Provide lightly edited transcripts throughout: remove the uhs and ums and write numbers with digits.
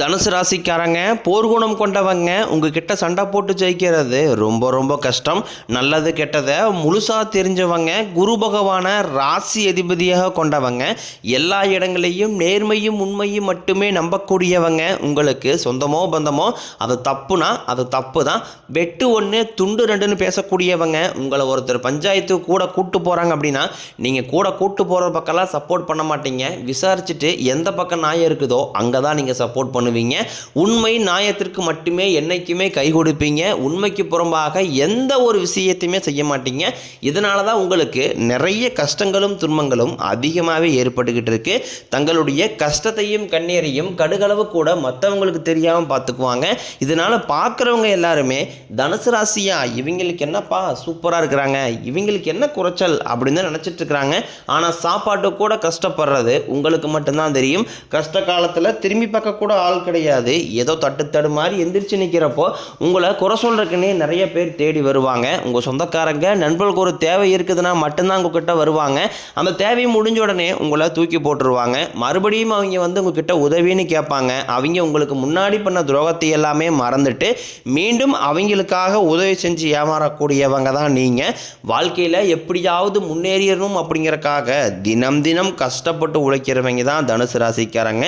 தனுசு ராசிக்காரங்க போர்க்குணம் கொண்டவங்க உங்ககிட்ட சண்டை போட்டு ஜெயிக்கிறது ரொம்ப ரொம்ப கஷ்டம். நல்லது கெட்டதை முழுசாக தெரிஞ்சவங்க, குரு பகவானை ராசி அதிபதியாக கொண்டவங்க, எல்லா இடங்களையும் நேர்மையும் உண்மையும் மட்டுமே நம்பக்கூடியவங்க. உங்களுக்கு சொந்தமோ பந்தமோ அது தப்புனா அது தப்பு தான், வெட்டு ஒன்று துண்டு ரெண்டுன்னு பேசக்கூடியவங்க. உங்களை ஒருத்தர் பஞ்சாயத்து கூட கூட்டு போகிறாங்க அப்படின்னா நீங்கள் கூட கூட்டு போகிற பக்கம்லாம் சப்போர்ட் பண்ண மாட்டீங்க. விசாரிச்சுட்டு எந்த பக்கம் நியாயம் இருக்குதோ அங்கே தான் நீங்கள் சப்போர்ட் பண்ணுவீங்க. உண்மை நியாயத்திற்கு மட்டுமே என்னைக்குமே கை கொடுப்பீங்க. உண்மைக்கு புறம்பாக எந்த ஒரு விஷயத்தையுமே செய்ய மாட்டீங்க. இதனால தான் உங்களுக்கு நிறைய கஷ்டங்களும் துன்பங்களும் அதிகமாகவே ஏற்பட்டுக்கிட்டு இருக்கு. தங்களுடைய கஷ்டத்தையும் கண்ணீரையும் கடுகளவு கூட மற்றவங்களுக்கு தெரியாமல் பார்த்துக்குவாங்க. இதனால் பார்க்குறவங்க எல்லாருமே தனுசு ராசியா இவங்களுக்கு என்னப்பா சூப்பராக இருக்கிறாங்க, இவங்களுக்கு என்ன குறைச்சல் அப்படின்னு தான் நினச்சிட்டு இருக்கிறாங்க. ஆனால் சாப்பாட்டு கூட கஷ்டப்படுறது உங்களுக்கு மட்டும்தான் தெரியும். கஷ்ட காலத்தில் திரும்பி பார்க்க கூட ஆள் கிடையாது. ஏதோ தட்டு மாதிரி எந்திரிச்சு நிற்கிறப்போ உங்களை குறை சொல்றதுக்குன்னே நிறைய பேர் தேடி வருவாங்க. உங்கள் சொந்தக்காரங்க நண்பர்களுக்கு ஒரு தேவை இருக்குதுன்னா மட்டும்தான் உங்ககிட்ட வருவாங்க. அந்த தேவை முடிஞ்ச உடனே உங்களை தூக்கி போட்டுருவாங்க. மறுபடியும் அவங்க வந்து உங்ககிட்ட உதவின்னு கேட்பாங்க. அவங்க உங்களுக்கு முன்னாடி பண்ண துரோகத்தை எல்லாமே மறந்துட்டு மீண்டும் அவங்களுக்காக உதவி செஞ்சு ஏமாறக்கூடியவங்க தான் நீங்கள். வாழ்க்கையில் எப்படியாவது முன்னேறிடணும் அப்படிங்கிறக்காக தினம் தினம் கஷ்டப்பட்டு உழைக்கிறவங்க தான் தனுசு ராசிக்காரங்க.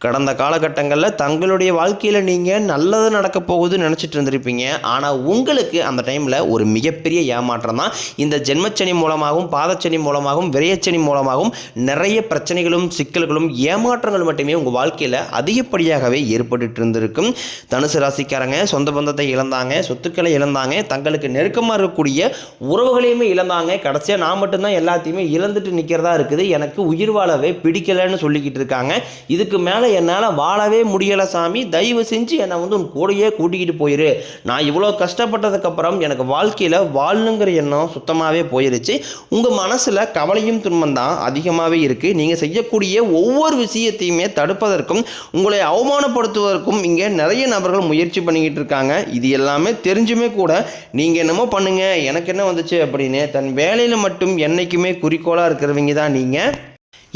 கடந்த காலகட்டங்களில் தங்களுடைய வாழ்க்கையில் நீங்கள் நல்லது நடக்க போகுதுன்னு நினச்சிட்டு இருந்திருப்பீங்க. ஆனால் உங்களுக்கு அந்த டைமில் ஒரு மிகப்பெரிய ஏமாற்றம் தான். இந்த ஜென்மச்சனி மூலமாகவும் பாதச்சனி மூலமாகவும் விரயச்சனி மூலமாகவும் நிறைய பிரச்சனைகளும் சிக்கல்களும் ஏமாற்றங்கள் மட்டுமே உங்கள் வாழ்க்கையில் அதிகப்படியாகவே ஏற்பட்டு இருந்திருக்கும். தனுசு ராசிக்காரங்க சொந்த பந்தத்தை இழந்தாங்க, சொத்துக்களை இழந்தாங்க, தங்களுக்கு நெருக்கமாக இருக்கக்கூடிய உறவுகளையுமே இழந்தாங்க. கடைசியாக நான் மட்டும்தான் எல்லாத்தையுமே இழந்துட்டு நிற்கிறதா இருக்குது, எனக்கு உயிர் வாழவே பிடிக்கலைன்னு சொல்லிக்கிட்டு இருக்காங்க. இதுக்கு மேலே என்னால் வாழவே முடியலை சாமி, தயவு செஞ்சு என்னை வந்து உன் கூடையே கூட்டிக்கிட்டு போயிரு. நான் இவ்வளோ கஷ்டப்பட்டதுக்கப்புறம் எனக்கு வாழ்க்கையில் வாழணுங்கிற எண்ணம் சுத்தமாகவே போயிருச்சு. உங்கள் மனசில் கவலையும் துன்பம் தான் அதிகமாகவே இருக்குது. நீங்கள் செய்யக்கூடிய ஒவ்வொரு விஷயத்தையுமே தடுப்பதற்கும் உங்களை அவமானப்படுத்துவதற்கும் இங்கே நிறைய நபர்கள் முயற்சி பண்ணிக்கிட்டு இருக்காங்க. இது எல்லாமே தெரிஞ்சுமே கூட நீங்கள் என்னமோ பண்ணுங்க எனக்கு என்ன வந்துச்சு அப்படின்னு தன் வேலையில் மட்டும் என்றைக்குமே குறிக்கோளாக இருக்கிறவங்க தான் நீங்கள்.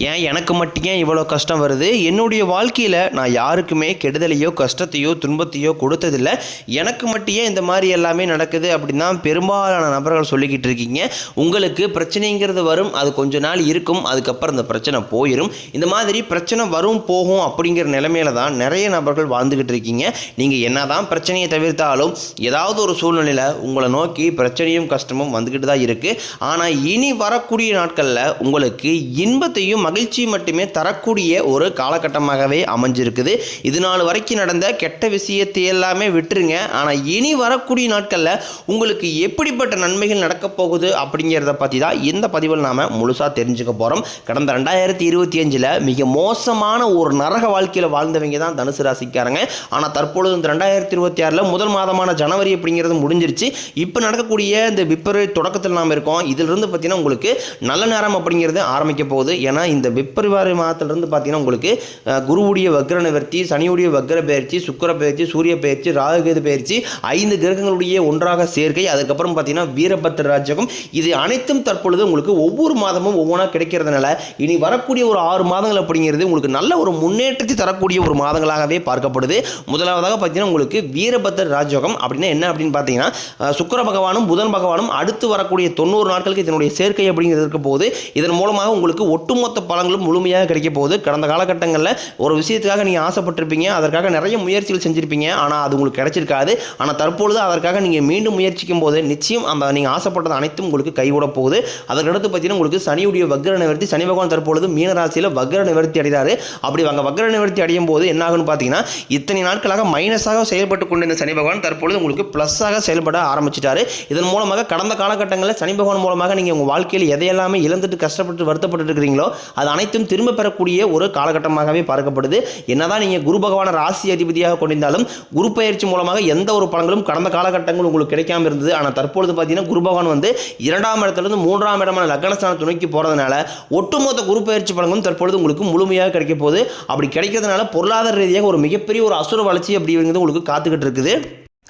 ஏன் எனக்கு மட்டும் ஏன் இவ்வளோ கஷ்டம் வருது? என்னுடைய வாழ்க்கையில் நான் யாருக்குமே கெடுதலையோ கஷ்டத்தையோ துன்பத்தையோ கொடுத்ததில்லை, எனக்கு மட்டும் ஏன் இந்த மாதிரி எல்லாமே நடக்குது அப்படின்னு தான் பெரும்பாலான நபர்கள் சொல்லிக்கிட்டு இருக்கீங்க. உங்களுக்கு பிரச்சனைங்கிறது வரும், அது கொஞ்ச நாள் இருக்கும், அதுக்கப்புறம் இந்த பிரச்சனை போயிடும். இந்த மாதிரி பிரச்சனை வரும் போகும் அப்படிங்கிற நிலைமையில தான் நிறைய நபர்கள் வாழ்ந்துக்கிட்டு இருக்கீங்க. நீங்கள் என்ன தான் பிரச்சனையை தவிர்த்தாலும் ஏதாவது ஒரு சூழ்நிலையில் உங்களை நோக்கி பிரச்சனையும் கஷ்டமும் வந்துக்கிட்டு தான் இருக்குது. ஆனால் இனி வரக்கூடிய நாட்களில் உங்களுக்கு இன்பத்தையும் மகிழ்ச்சி மட்டுமே தரக்கூடிய ஒரு காலகட்டமாகவே அமைஞ்சிருக்குது. இது நாள் வரைக்கும் நடந்த கெட்ட விஷயத்தை எல்லாமே விட்டுருங்க. ஆனால் இனி வரக்கூடிய நாட்களில் உங்களுக்கு எப்படிப்பட்ட நன்மைகள் நடக்க போகுது அப்படிங்கிறத பற்றி தான் இந்த பதிவில் நாம் முழுசாக தெரிஞ்சுக்க போகிறோம். கடந்த 2025 மிக மோசமான ஒரு நரக வாழ்க்கையில் வாழ்ந்தவங்க தான் தனுசு ராசிக்காரங்க. ஆனால் தற்பொழுது இந்த 2026 முதல் மாதமான ஜனவரி அப்படிங்கிறது முடிஞ்சிருச்சு. இப்போ நடக்கக்கூடிய இந்த பிப்ரவரி தொடக்கத்தில் நாம் இருக்கோம். இதிலிருந்து பார்த்தீங்கன்னா உங்களுக்கு நல்ல நேரம் அப்படிங்கிறது ஆரம்பிக்க போகுது. ஏன்னா இந்த பிப்ரவரி மாதத்திலிருந்து பார்த்தீங்கன்னா உங்களுக்கு குருவுடைய வக்ர நிவர்த்தி, சனியுடைய வக்ர பயிற்சி, சுக்கிர பயிற்சி, சூரிய பயிற்சி, ராகுகேது பயிற்சி, 5 கிரகங்களுடைய ஒன்றாக சேர்க்கை, அதுக்கப்புறம் பார்த்தீங்கன்னா வீரபத்திர ராஜ்யம், இது அனைத்தும் தற்பொழுது உங்களுக்கு ஒவ்வொரு மாதமும் ஒவ்வொன்றா கிடைக்கிறதுனால இனி வரக்கூடிய ஒரு 6 மாதங்கள் அப்படிங்கிறது உங்களுக்கு நல்ல ஒரு முன்னேற்றத்தை தரக்கூடிய ஒரு மாதங்களாகவே பார்க்கப்படுது. முதலாவதாக பார்த்தீங்கன்னா உங்களுக்கு வீரபத்திர ராஜ்யோகம் அப்படின்னா என்ன அப்படின்னு பார்த்தீங்கன்னா சுக்கிர பகவானும் புதன் பகவானும் அடுத்து வரக்கூடிய 90 நாட்களுக்கு இதனுடைய சேர்க்கை அப்படிங்கிறது இருக்க போது. இதன் மூலமாக உங்களுக்கு ஒட்டுமொத்த பலன்களும் முழுமையாக கிடைக்க போகுது. கடந்த காலகட்டங்களில் ஒரு விஷயத்துக்காக நீங்கள் ஆசைப்பட்டிருப்பீங்க, அதற்காக நிறைய முயற்சிகள் செஞ்சுருப்பீங்க, ஆனால் அது உங்களுக்கு கிடைச்சிருக்காது. ஆனால் தற்பொழுது அதற்காக நீங்கள் மீண்டும் முயற்சிக்கும் போது நிச்சயம் அந்த நீங்கள் ஆசைப்பட்டது அனைத்தும் உங்களுக்கு கைவிட போகுது. அதற்கடுத்து பார்த்தீங்கன்னா உங்களுக்கு சனியுடைய வக்ர நிவர்த்தி, சனி பகவான் தற்பொழுது மீனராசியில் வக்ர நிவர்த்தி அடைகிறாரு. அப்படி அங்கே வக்ர நிவர்த்தி அடையும் போது என்ன ஆகுன்னு பார்த்தீங்கன்னா இத்தனை நாட்களாக மைனஸாக செயல்பட்டு கொண்டிருந்த சனி பகவான் தற்பொழுது உங்களுக்கு ப்ளஸ்ஸாக செயல்பட ஆரம்பிச்சிட்டாரு. இதன் மூலமாக கடந்த காலகட்டங்களில் சனி பகவான் மூலமாக நீங்கள் உங்கள் வாழ்க்கையில் எதையெல்லாமே இழந்துட்டு கஷ்டப்பட்டு வருத்தப்பட்டு இருக்கிறீங்களோ அது அனைத்தும் திரும்ப பெறக்கூடிய ஒரு காலகட்டமாகவே பார்க்கப்படுது. என்னதான் நீங்கள் குரு பகவான ராசி அதிபதியாக கொண்டிருந்தாலும் குரு பயிற்சி மூலமாக எந்த ஒரு பலன்களும் கடந்த காலகட்டங்கள் உங்களுக்கு கிடைக்காம இருந்தது. ஆனால் தற்பொழுது பார்த்தீங்கன்னா குரு பகவான் வந்து 2ஆம் இடத்திலிருந்து 3ஆம் இடமான லக்னஸ்தானத்தை நோக்கி போகிறதுனால ஒட்டுமொத்த குரு பயிற்சி பலன்களும் தற்பொழுது உங்களுக்கு முழுமையாக கிடைக்க போகுது. அப்படி கிடைக்கிறதுனால பொருளாதார ரீதியாக ஒரு மிகப்பெரிய ஒரு அசுர வளர்ச்சி அப்படிங்கிறது உங்களுக்கு காத்துக்கிட்டு இருக்குது.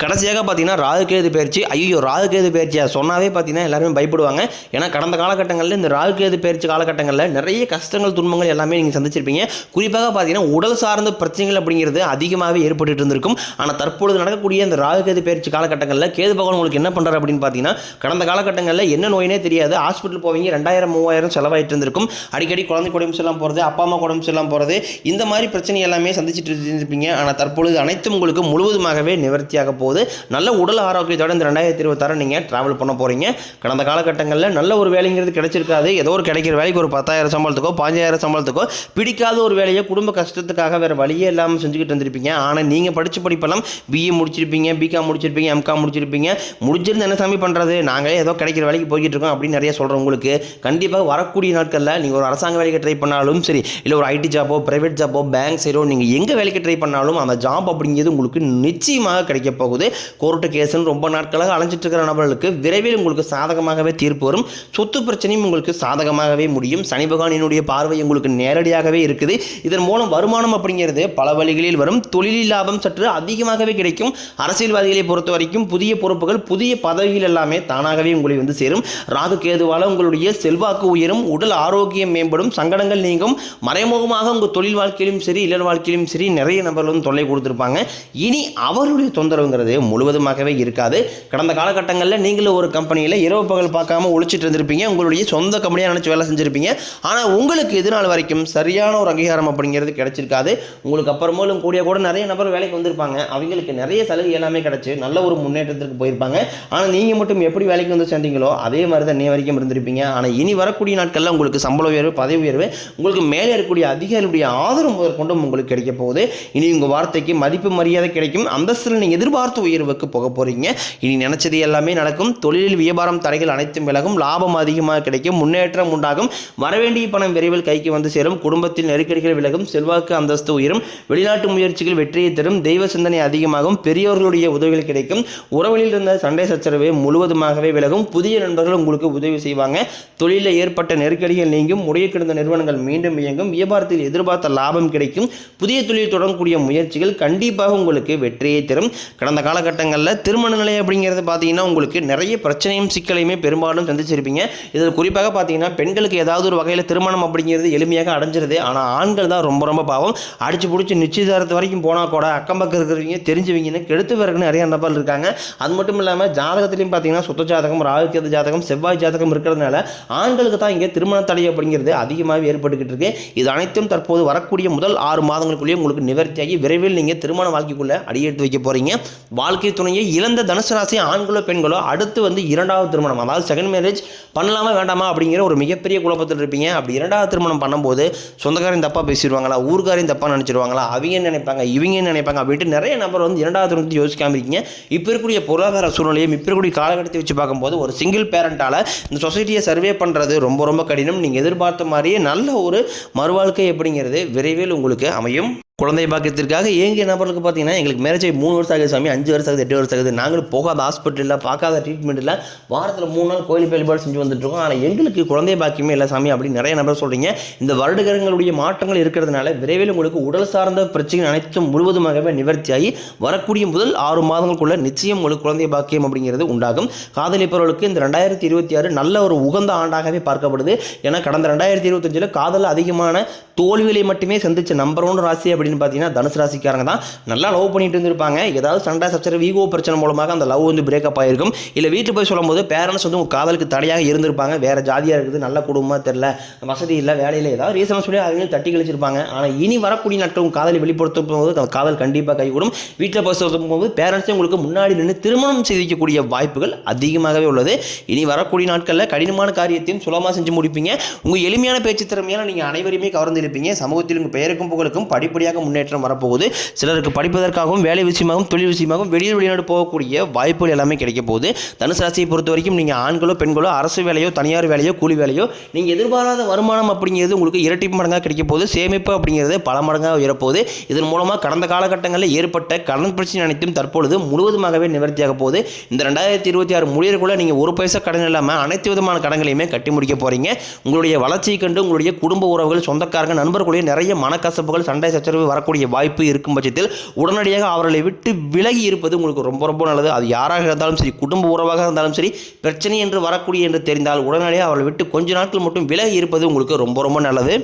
கடைசியாக பார்த்தீங்கன்னா ராகுகேது பயிற்சி. ஐயோ, ராகுகேது பயிற்சியா சொன்னாவே பார்த்தீங்கன்னா எல்லாருமே பயப்படுவாங்க. ஏன்னா கடந்த காலகட்டங்களில் இந்த ராகுகேது பயிற்சி காலகட்டங்களில் நிறைய கஷ்டங்கள் துன்பங்கள் எல்லாமே நீங்கள் சந்திச்சிருப்பீங்க. குறிப்பாக பார்த்தீங்கன்னா உடல் சார்ந்த பிரச்சனைகள் அப்படிங்கிறது அதிகமாகவே ஏற்பட்டு இருந்திருக்கும். ஆனால் தற்பொழுது நடக்கக்கூடிய இந்த ராகுகேது பயிற்சி காலகட்டங்களில் கேது பகவான் உங்களுக்கு என்ன பண்ணுறாரு அப்படின்னு பார்த்தீங்கன்னா, கடந்த காலகட்டங்களில் என்ன நோயினே தெரியாது, ஹாஸ்பிட்டல் போவீங்க, 2000 3000 செலவாயிட்டு இருந்திருக்கும். அடிக்கடி குழந்தை உடம்பு சரியில்லாமல் போகிறது, அப்பா அம்மா உடம்பு சரியில்லாமல் போகிறது, இந்த மாதிரி பிரச்சனை எல்லாமே சந்திச்சுட்டு இருந்திருப்பீங்க. ஆனால் தற்பொழுது அனைத்தும் உங்களுக்கு முழுவதுமாகவே நிவர்த்தியாக போகுது. நல்ல உடல் ஆரோக்கியத்தோட இந்த 2026 நீங்கள் ட்ராவல் பண்ண போகிறீங்க. கடந்த காலகட்டங்களில் நல்ல ஒரு வேலைங்கிறது கிடைச்சிருக்காது. ஏதோ ஒரு கிடைக்கிற வேலைக்கு ஒரு 10,000 சம்பளத்துக்கோ 15,000 சம்பளத்துக்கோ பிடிக்காத ஒரு வேலையை குடும்ப கஷ்டத்துக்காக வேறு வழியே இல்லாமல் செஞ்சுக்கிட்டு வந்திருப்பீங்க. ஆனால் நீங்கள் படித்த படிப்பெல்லாம் பிஏ முடிச்சிருப்பீங்க, பிகாம் முடிச்சிருப்பீங்க, எம்காம் முடிச்சிருப்பீங்க. முடிச்சிருந்து என்ன சாமி பண்ணுறது, நாங்களே ஏதோ கிடைக்கிற வேலைக்கு போய்கிட்டு இருக்கோம் அப்படின்னு நிறைய சொல்கிறவங்களுக்கு கண்டிப்பாக வரக்கூடிய நாட்களில் நீங்கள் ஒரு அரசாங்க வேலைக்கு ட்ரை பண்ணாலும் சரி, இல்லை ஒரு ஐடி ஜாப்போ, ப்ரைவேட் ஜாப்போ, பேங்க் சைடோ, நீங்கள் எங்கே வேலைக்கு ட்ரை பண்ணாலும் அந்த ஜாப் அப்படிங்கிறது உங்களுக்கு நிச்சயமாக கிடைக்க போகுது. கோர்ட்டு கேஸ்ன்னு ரொம்ப நாட்களாக அலைஞ்சிட்டு இருக்கிற நபர்களுக்கு விரைவில் உங்களுக்கு சாதகமாகவே தீர்ப்பு வரும். சொத்து பிரச்சனையும் உங்களுக்கு சாதகமாகவே முடியும். சனி பகவானினுடைய பார்வை உங்களுக்கு நேரடியாகவே இருக்குது. இதன் மூலம் வருமானம் அப்படிங்கிறது பல வழிகளில் வரும். தொழிலில் லாபம் சற்று அதிகமாகவே கிடைக்கும். அரசியல்வாதிகளை பொறுத்த வரைக்கும் புதிய பொறுப்புகள், புதிய பதவிகள் எல்லாமே தானாகவே உங்களை வந்து சேரும். ராகு கேதுவால் உங்களுடைய செல்வாக்கு உயரும், உடல் ஆரோக்கியம் மேம்படும், சங்கடங்கள் நீங்கும். மறைமுகமாக உங்கள் தொழில் வாழ்க்கையிலும் சரி, இல்லற வாழ்க்கையிலும் சரி நிறைய நபர்கள் வந்து தொல்லை கொடுத்துருப்பாங்க. இனி அவருடைய தொந்தரவுங்கிறது முழுவதுமாகவே இருக்காது. கடந்த காலகட்டங்களில் நீங்களும் ஒரு கம்பெனியில் இரவு பகல் பார்க்காம ஒழிச்சிட்டு இருந்திருப்பீங்க. உங்களுடைய சொந்த கம்பெனியாக நினச்சி வேலை செஞ்சுருப்பீங்க. ஆனால் உங்களுக்கு இது நாள் வரைக்கும் சரியான ஒரு அங்கீகாரம் அப்படிங்கிறது கிடைச்சிருக்காது. உங்களுக்கு அப்புறமேலும் கூட நிறைய நபர் வேலைக்கு வந்திருப்பாங்க. அவங்களுக்கு நிறைய சலுகை எல்லாமே கிடைச்சி நல்ல ஒரு முன்னேற்றத்திற்கு போயிருப்பாங்க. ஆனால் நீங்கள் மட்டும் எப்படி வேலைக்கு வந்து சேர்ந்தீங்களோ அதே மாதிரி தான் இன்னைய வரைக்கும் இருந்திருப்பீங்க. ஆனால் இனி வரக்கூடிய நாட்களில் உங்களுக்கு சம்பள உயர்வு, பதவி உயர்வு, உங்களுக்கு மேலே இருக்கக்கூடிய அதிகாரிகளுடைய ஆதரவு முதற்கொண்டும் உங்களுக்கு கிடைக்க போகுது. இனி உங்கள் வார்த்தைக்கு மதிப்பு மரியாதை கிடைக்கும். அந்தஸ்தில் நீங்கள் எதிர்பார்த்த உயர்வுக்கு போக போறீங்க. இனி நினைச்சது எல்லாமே நடக்கும். தொழிலில் வியாபாரம் தடைகள் அனைத்தும் விலகும். லாபம் அதிகமாக கிடைக்கும். முன்னேற்றம் உண்டாகும். வரவேண்டிய பணம் விரைவில் கைக்கு வந்து சேரும். குடும்பத்தில் நெருக்கடிகள் விலகும். செல்வாக்கு அந்தஸ்து உயரும். வெளிநாட்டு முயற்சிகள் வெற்றியை தரும். தெய்வ சிந்தனை அதிகமாகும். பெரியோர்களுடைய உதவிகள் கிடைக்கும். உறவுகளில் இருந்த சண்டை சச்சரவு முழுவதுமாகவே விலகும். புதிய நண்பர்கள் உங்களுக்கு உதவி செய்வாங்க. தொழிலில் ஏற்பட்ட நெருக்கடிகள் நீங்கும். முறைய கிடந்த நிறுவனங்கள் மீண்டும் இயங்கும். வியாபாரத்தில் எதிர்பார்த்த லாபம் கிடைக்கும். புதிய தொழில் தொடங்கக்கூடிய முயற்சிகள் கண்டிப்பாக உங்களுக்கு வெற்றியை தரும். கடந்த காலகட்டங்களில் திருமண நிலை அப்படிங்கிறது பார்த்தீங்கன்னா உங்களுக்கு நிறைய பிரச்சனையும் சிக்கலையுமே பெரும்பாலும் சந்திச்சிருப்பீங்க. இதில் குறிப்பாக பார்த்தீங்கன்னா பெண்களுக்கு ஏதாவது ஒரு வகையில் திருமணம் அப்படிங்கிறது எளிமையாக அடைஞ்சிருது. ஆனால் ஆண்கள் தான் ரொம்ப ரொம்ப பாவம். அடிச்சு பிடிச்சி நிச்சயதாரத்து வரைக்கும் போனால் கூட அக்கம் பக்கம் இருக்கிறவங்க தெரிஞ்சவங்கன்னு கெடுத்து வரக்குன்னு நிறைய நபர் இருக்காங்க. அது மட்டும் இல்லாமல் ஜாதகத்திலையும் பார்த்தீங்கன்னா சுத்த ஜாதகம், ராகுகேது ஜாதகம், செவ்வாய் ஜாதகம் இருக்கிறதுனால ஆண்களுக்கு தான் இங்கே திருமண தடை அப்படிங்கிறது அதிகமாக ஏற்பட்டுக்கிட்டு இருக்கு. இது அனைத்தும் தற்போது வரக்கூடிய முதல் 6 மாதங்களுக்குள்ளேயே உங்களுக்கு நிவர்த்தியாகி விரைவில் நீங்கள் திருமண வாழ்க்கைக்குள்ளே அடியெடுத்து வைக்க போகிறீங்க. வாழ்க்கை துணையை இழந்த தனுசு ராசி ஆண்களோ பெண்களோ அடுத்து வந்து 2வது திருமணம், அதாவது செகண்ட் மேரேஜ் பண்ணலாமா வேண்டாமா அப்படிங்கிற ஒரு மிகப்பெரிய குழப்பத்தில் இருப்பீங்க. அப்படி 2வது திருமணம் பண்ணும்போது சொந்தக்காரையும் தப்பாக பேசிடுவாங்களா, ஊர்காரையும் தப்பாக நினச்சிடுவாங்களா, அவங்க நினைப்பாங்க இவங்க நினைப்பாங்க அப்படின்ட்டு நிறைய நபர் வந்து 2வது திருமணத்தை யோசிக்காம இருக்கீங்க. இப்போ இருக்கக்கூடிய பொருளாதார சூழ்நிலையும் இப்போ இருக்கக்கூடிய காலகட்டத்தை வச்சு பார்க்கும்போது ஒரு சிங்கிள் பேரண்டால் இந்த சொசைட்டியை சர்வே பண்ணுறது ரொம்ப ரொம்ப கடினம். நீங்கள் எதிர்பார்த்த மாதிரியே நல்ல ஒரு மறுவாழ்க்கை அப்படிங்கிறது விரைவில் உங்களுக்கு அமையும். குழந்தை பாக்கியத்திற்காக ஏங்கிய நபர்களுக்கு பார்த்தீங்கன்னா எங்களுக்கு மேரேஜ் 3 வருஷம் ஆகுது சாமி, 5 வருஷம் ஆகுது, 8 வருஷம் ஆகுது, நாங்களும் போகாத ஹாஸ்பிட்டலில் பார்க்காத ட்ரீட்மெண்ட் இல்லை, வாரத்தில் 3 நாள் கோயில் வழிபாடு செஞ்சு வந்துட்டுருக்கோம், ஆனால் எங்களுக்கு குழந்தை பாக்கியமே இல்லை சாமி அப்படின்னு நிறைய நபர் சொல்கிறீங்க. இந்த வருடகிரகங்களுடைய மாற்றங்கள் இருக்கிறதுனால விரைவில் உங்களுக்கு உடல் சார்ந்த பிரச்சனைகள் அனைத்தும் முழுவதுமாகவே நிவர்த்தியாகி வரக்கூடிய முதல் 6 மாதங்களுக்குள்ள நிச்சயம் உங்களுக்கு குழந்தை பாக்கியம் அப்படிங்கிறது உண்டாகும். காதலிப்பவர்களுக்கு இந்த 2026 நல்ல ஒரு உகந்த ஆண்டாகவே பார்க்கப்படுது. ஏன்னா கடந்த 2025 காதல் அதிகமான தோல்விகளை மட்டுமே சந்திச்ச நம்பர் 1 ராசி அப்படின்னு பார்த்தீங்கன்னா தனுசு ராசிக்காரங்க தான். நல்லா லவ் பண்ணிட்டு இருந்திருப்பாங்க. ஏதாவது சண்டை சச்சரவு, ஈகோ பிரச்சனை மூலமாக அந்த லவ் வந்து பிரேக்கப் ஆகிருக்கும். இல்லை வீட்டு போய் சொல்லும்போது பேரண்ட்ஸ் வந்து உங்கள் காதலுக்கு தடையாக இருந்திருப்பாங்க. வேறு ஜாதியாக இருக்குது, நல்ல குடும்பமாக தெரில, வசதி இல்லை, வேலையில் ஏதாவது ரீசன் சொல்லி அவங்க தட்டி கழிச்சிருப்பாங்க. ஆனால் இனி வரக்கூடிய நாட்கள் உங்கள் காதலை வெளிப்படுத்தும் போது அந்த காதல் கண்டிப்பாக கைகூடும். வீட்டில் போய் சொல்லும் போது பேரண்ட்ஸே உங்களுக்கு முன்னாடி நின்று திருமணம் செய்திக்கக்கூடிய வாய்ப்புகள் அதிகமாகவே உள்ளது. இனி வரக்கூடிய நாட்களில் கடினமான காரியத்தையும் சுலபமாக செஞ்சு முடிப்பீங்க. உங்கள் எளிமையான பேச்சு திறமையால் நீங்கள் அனைவருமே கவர்ந்திருப்பீங்க. சமூகத்தில் உங்கள் பெயருக்கும் புகழுக்கும் படிப்படியாக முன்னேற்றம் வரப்போகுது. சிலருக்கு படிப்பதற்காகவும் வேலை விஷயமாகவும் தொழில் விஷயமாகவும் வெளிநாடு போகக்கூடிய வாய்ப்புகள் எல்லாமே கிடைக்க போகுது. தனுசு ராசியை பொறுத்த வரைக்கும் நீங்கள் ஆண்களோ பெண்களோ அரசு வேலையோ தனியார் வேலையோ கூலி வேலையோ நீங்கள் எதிர்பாராத வருமானம் அப்படிங்கிறது உங்களுக்கு இரட்டிப்பு மடங்காக கிடைக்க போகுது. சேமிப்பு அப்படிங்கிறது பல மடங்காக உயரப்போகுது. இதன் மூலமாக கடந்த காலகட்டங்களில் ஏற்பட்ட கடன் பிரச்சனை அனைத்தும் தற்பொழுது முழுவதுமாகவே நிவர்த்தியாக போகுது. இந்த 2026 முடியறதுக்குள்ள நீங்கள் ஒரு பைசா கடன் இல்லாமல் அனைத்து விதமான கடன்களையுமே கட்டி முடிக்க போறீங்க. உங்களுடைய வளர்ச்சியை கண்டு உங்களுடைய குடும்ப உறவுகள், சொந்தக்காரங்க, நண்பர்களுடைய நிறைய மனக்கசப்புகள், சண்டை சச்சரவு வரக்கூடிய வாய்ப்பு இருக்கும் பட்சத்தில் உடனடியாக அவர்களை விட்டு விலகி இருப்பது உங்களுக்கு ரொம்ப ரொம்ப நல்லது. அது யாராக இருந்தாலும் சரி, குடும்ப உறவாக இருந்தாலும் சரி, பிரச்சனை என்று வரக்கூடிய என்று தெரிந்தால் உடனடியாக அவர்களை விட்டு கொஞ்ச நாட்கள் மட்டும் விலகி இருப்பது உங்களுக்கு ரொம்ப ரொம்ப நல்லது.